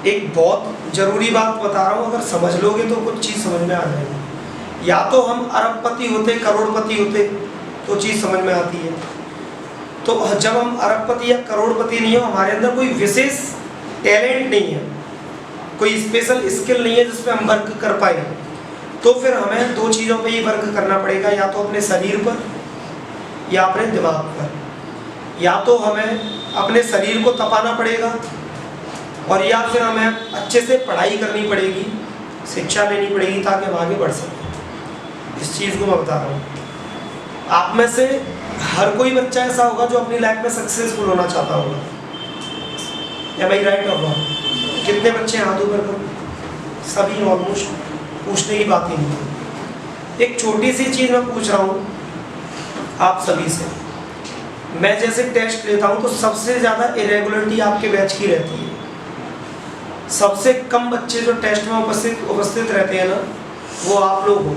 एक बहुत ज़रूरी बात बता रहा हूँ, अगर समझ लोगे तो कुछ चीज़ समझ में आ जाएगी। या तो हम अरबपति होते, करोड़पति होते तो चीज़ समझ में आती है। तो जब हम अरबपति या करोड़पति नहीं हो, हमारे अंदर कोई विशेष टैलेंट नहीं है, कोई स्पेशल स्किल नहीं है जिस पे हम वर्क कर पाए, तो फिर हमें दो चीज़ों पे ही वर्क करना पड़ेगा, या तो अपने शरीर पर या अपने दिमाग पर। या तो हमें अपने शरीर को तपाना पड़ेगा, और या फिर हमें अच्छे से पढ़ाई करनी पड़ेगी, शिक्षा लेनी पड़ेगी ताकि हम आगे बढ़ सकें। इस चीज़ को मैं बता रहा हूँ। आप में से हर कोई बच्चा ऐसा होगा जो अपनी लाइफ में सक्सेसफुल होना चाहता होगा। या भाई राइट और रॉन्ग? कितने बच्चे हाथ ऊपर करो? सभी ऑलमोस्ट, पूछने की बात ही नहीं है। एक छोटी सी चीज़ मैं पूछ रहा हूँ आप सभी से। मैं जैसे टेस्ट लेता हूँ तो सबसे ज़्यादा इरेगुलरिटी आपके बैच की रहती है। सबसे कम बच्चे जो टेस्ट में उपस्थित रहते हैं ना, वो आप लोग हो।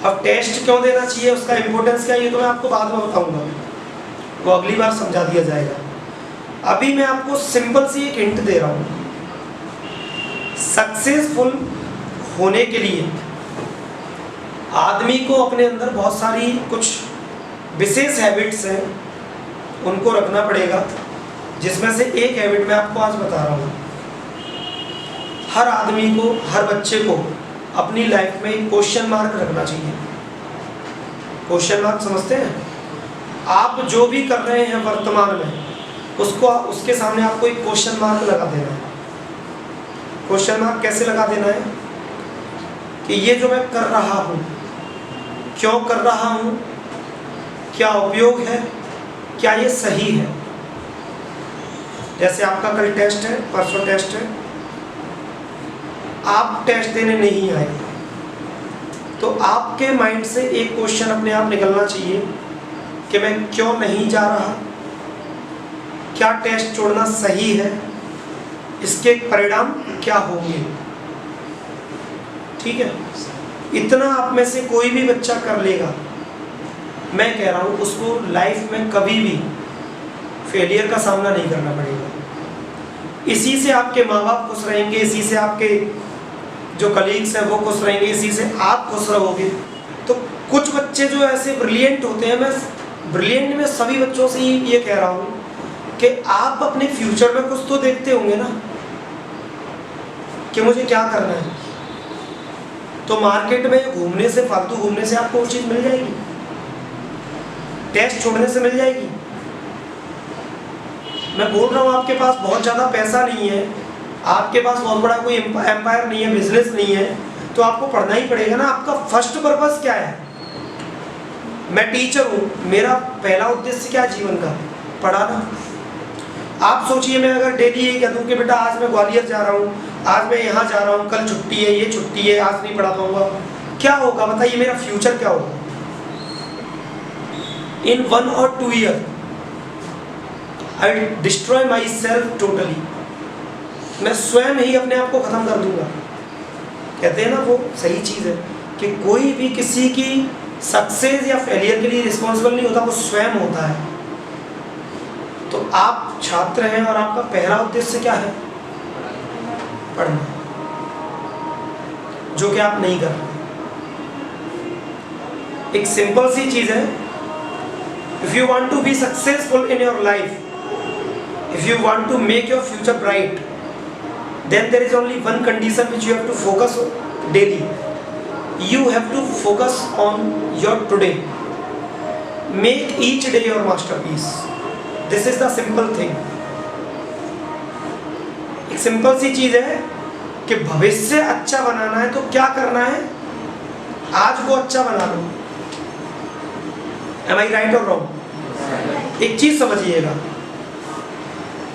अब टेस्ट क्यों देना चाहिए, उसका इम्पोर्टेंस क्या है, ये तो मैं आपको बाद में बताऊंगा, वो अगली बार समझा दिया जाएगा। अभी मैं आपको सिंपल सी एक हिंट दे रहा हूँ। सक्सेसफुल होने के लिए आदमी को अपने अंदर बहुत सारी कुछ विशेष हैबिट्स हैं, उनको रखना पड़ेगा, जिसमें से एक हैबिट मैं आपको आज बता रहा हूँ। हर आदमी को, हर बच्चे को अपनी लाइफ में क्वेश्चन मार्क रखना चाहिए। क्वेश्चन मार्क समझते हैं? आप जो भी कर रहे हैं वर्तमान में, उसके सामने आपको एक क्वेश्चन मार्क लगा देना है। क्वेश्चन मार्क कैसे लगा देना है कि ये जो मैं कर रहा हूँ, क्यों कर रहा हूँ, क्या उपयोग है, क्या ये सही है। जैसे आपका कल टेस्ट है, परसों टेस्ट है, आप टेस्ट देने नहीं आए, तो आपके माइंड से एक क्वेश्चन अपने आप निकलना चाहिए कि मैं क्यों नहीं जा रहा, क्या टेस्ट छोड़ना सही है, इसके परिणाम क्या होंगे। ठीक है? इतना आप में से कोई भी बच्चा कर लेगा, मैं कह रहा हूँ उसको लाइफ में कभी भी फेलियर का सामना नहीं करना पड़ेगा। इसी से आपके माँ बाप खुश रहेंगे, इसी से आपके जो कलीग्स हैं वो खुश रहेंगे, इसी से आप खुश रहोगे। तो कुछ बच्चे जो ऐसे ब्रिलियंट होते हैं, मैं ब्रिलियंट में सभी बच्चों से ये कह रहा हूँ कि आप अपने फ्यूचर में कुछ तो देखते होंगे ना कि मुझे क्या करना है। तो मार्केट में घूमने से, फालतू घूमने से आपको वो चीज़ मिल जाएगी, टेस्ट छोड़ने से मिल जाएगी। मैं बोल रहा हूँ आपके पास बहुत ज़्यादा पैसा नहीं है, आपके पास बहुत बड़ा कोई एम्पायर नहीं है, बिजनेस नहीं है, तो आपको पढ़ना ही पड़ेगा ना। आपका फर्स्ट पर्पस क्या है? मैं टीचर हूँ, मेरा पहला उद्देश्य क्या है जीवन का? पढ़ाना। आप सोचिए, मैं अगर डेली ये कह दूँ कि बेटा आज मैं ग्वालियर जा रहा हूँ, आज मैं यहाँ जा रहा हूँ, कल छुट्टी है, ये छुट्टी है, आज नहीं पढ़ा पाऊंगा, क्या होगा बताइए? मेरा फ्यूचर क्या होगा? इन 1 or 2 years I will destroy myself totally। मैं स्वयं ही अपने आप को खत्म कर दूंगा। कहते हैं ना, वो सही चीज़ है कि कोई भी किसी की सक्सेस या फेलियर के लिए रिस्पॉन्सिबल नहीं होता, वो स्वयं होता है। तो आप छात्र हैं और आपका पहला उद्देश्य क्या है? पढ़ना, जो कि आप नहीं कर रहे। एक सिंपल सी चीज़ है, if you want to be successful in your life, if you want to make your future bright, then there is only one condition which you have to focus on daily. You have to focus on your today. Make each day your masterpiece. This is the simple thing. एक simple सी चीज है कि भविष्य अच्छा बनाना है तो क्या करना है? आज को अच्छा बना लो। Am I right or wrong? एक चीज समझिएगा,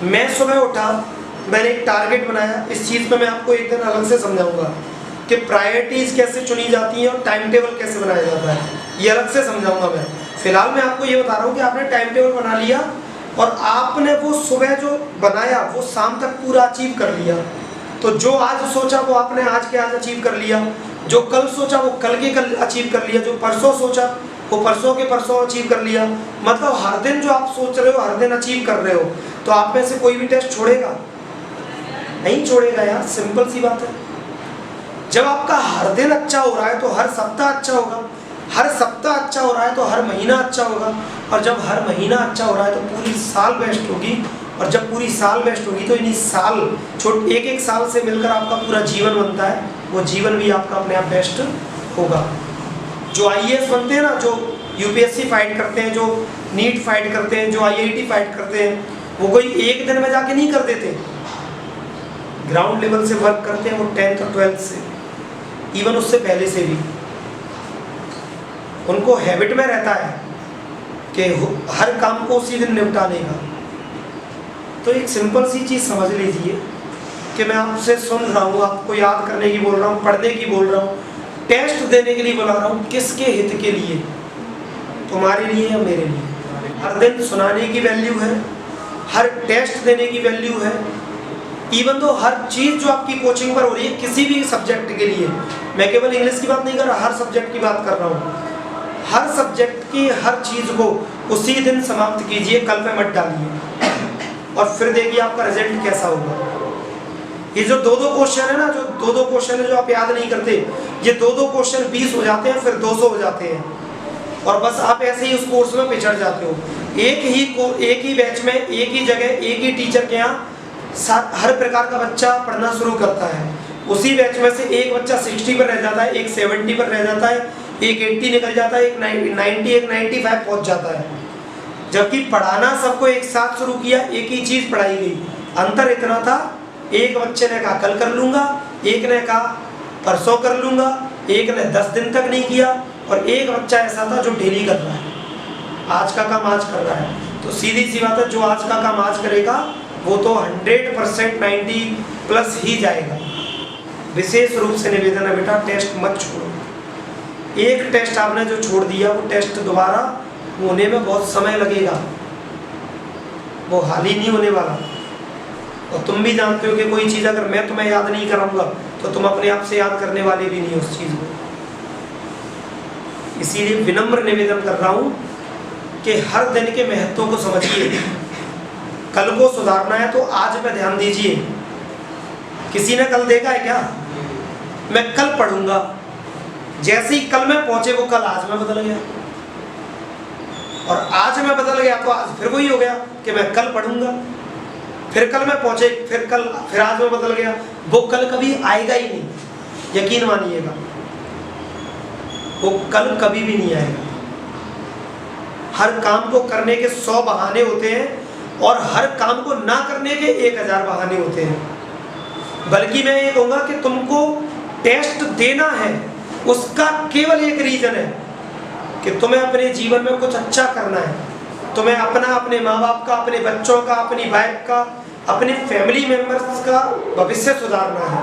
मैं सुबह उठा, मैंने एक टारगेट बनाया। इस चीज़ पे मैं आपको एक दिन अलग से समझाऊंगा कि प्रायोरिटीज़ कैसे चुनी जाती हैं और टाइम टेबल कैसे बनाया जाता है, ये अलग से समझाऊंगा मैं। फिलहाल मैं आपको ये बता रहा हूँ कि आपने टाइम टेबल बना लिया और आपने वो सुबह जो बनाया वो शाम तक पूरा अचीव कर लिया। तो जो आज सोचा वो आपने आज के आज अचीव कर लिया, जो कल सोचा वो कल के कल अचीव कर लिया, जो परसों सोचा वो परसों के परसों अचीव कर लिया। मतलब हर दिन जो आप सोच रहे हो हर दिन अचीव कर रहे हो। तो आप में से कोई भी टेस्ट छोड़ेगा? नहीं छोड़ेगा यार, सिंपल सी बात है। जब आपका हर दिन अच्छा हो रहा है तो हर सप्ताह अच्छा होगा, हर सप्ताह अच्छा हो रहा है तो हर महीना अच्छा होगा, और जब हर महीना अच्छा हो रहा है तो पूरी साल बेस्ट होगी, और जब पूरी साल बेस्ट होगी तो इन्हीं साल एक एक साल से मिलकर आपका पूरा जीवन बनता है, वो जीवन भी आपका अपने आप बेस्ट होगा। जो IAS बनते हैं ना, जो UPSC फाइट करते हैं, जो नीट फाइट करते हैं, जो IIT फाइट करते हैं, वो कोई एक दिन में जाके नहीं कर देते, ग्राउंड लेवल से वर्क करते हैं वो 10th और 12th से, इवन उससे पहले से भी उनको हैबिट में रहता है कि हर काम को उसी दिन निपटा देगा। तो एक सिंपल सी चीज़ समझ लीजिए कि मैं आपसे सुन रहा हूँ, आपको याद करने की बोल रहा हूँ, पढ़ने की बोल रहा हूँ, टेस्ट देने के लिए बुला रहा हूँ, किसके हित के लिए? तुम्हारे लिए या मेरे लिए? हर दिन सुनाने की वैल्यू है, हर टेस्ट देने की वैल्यू है, इवन तो हर चीज़ जो आपकी कोचिंग पर हो रही है किसी भी सब्जेक्ट के लिए, मैं केवल इंग्लिश की बात नहीं कर रहा, हर सब्जेक्ट की बात कर रहा हूँ। हर सब्जेक्ट की हर चीज़ को उसी दिन समाप्त कीजिए, कल पे मत डालिए, और फिर देखिए आपका रिजल्ट कैसा होगा। ये जो दो क्वेश्चन है ना, जो दो क्वेश्चन है जो आप याद नहीं करते, ये दो क्वेश्चन 20 हो जाते हैं, फिर 200 हो जाते हैं, और बस आप ऐसे ही उस कोर्स में पिछड़ जाते हो। एक ही बैच में, एक ही जगह, एक ही टीचर के यहाँ हर प्रकार का बच्चा पढ़ना शुरू करता है। उसी बैच में से एक बच्चा 60 पर रह जाता है, एक 70 पर रह जाता है, एक 80 निकल जाता है, एक 90, एक 95 पहुंच जाता है। जबकि पढ़ाना सबको एक साथ शुरू किया, एक ही चीज़ पढ़ाई गई। अंतर इतना था, एक बच्चे ने कहा कल कर लूँगा, एक ने कहा परसों कर लूँगा, एक ने 10 दिन तक नहीं किया, और एक बच्चा ऐसा था जो डेली कर रहा है, आज का काम आज कर रहा है। तो सीधी सी बात है, जो आज का काम आज करेगा वो तो 100% 90+ ही जाएगा। विशेष रूप से निवेदन है बेटा, टेस्ट मत छोड़ो। एक टेस्ट आपने जो छोड़ दिया, वो टेस्ट दोबारा होने में बहुत समय लगेगा, वो हाल ही नहीं होने वाला। और तुम भी जानते हो कि कोई चीज़ अगर मैं तुम्हें याद नहीं कराऊंगा तो तुम अपने आप से याद करने वाले भी नहीं उस चीज़ को। इसीलिए विनम्र निवेदन कर रहा हूँ कि हर दिन के महत्व को समझिए। कल को सुधारना है तो आज पे ध्यान दीजिए। किसी ने कल देखा है क्या? मैं कल पढ़ूंगा, जैसे ही कल में पहुंचे वो कल आज में बदल गया, और आज में बदल गया तो आज फिर वही हो गया कि मैं कल पढ़ूंगा, फिर कल में पहुंचे, फिर आज में बदल गया। वो कल कभी आएगा ही नहीं, यकीन मानिएगा, वो कल कभी भी नहीं आएगा। हर काम को करने के 100 बहाने होते हैं, और हर काम को ना करने के 1000 बहाने होते हैं। बल्कि मैं ये कहूँगा कि तुमको टेस्ट देना है, उसका केवल एक रीज़न है कि तुम्हें अपने जीवन में कुछ अच्छा करना है, तुम्हें अपना, अपने माँ बाप का, अपने बच्चों का, अपनी वाइफ का, अपने फैमिली मेम्बर्स का भविष्य सुधारना है।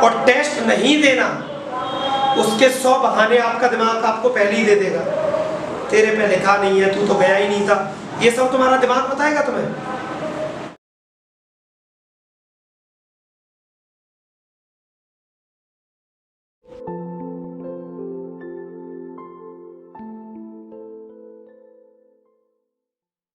और टेस्ट नहीं देना, उसके 100 बहाने आपका दिमाग आपको पहले ही दे देगा। तेरे पे लिखा नहीं है, तू तो गया ही नहीं था, ये सब तुम्हारा दिमाग बताएगा तुम्हें।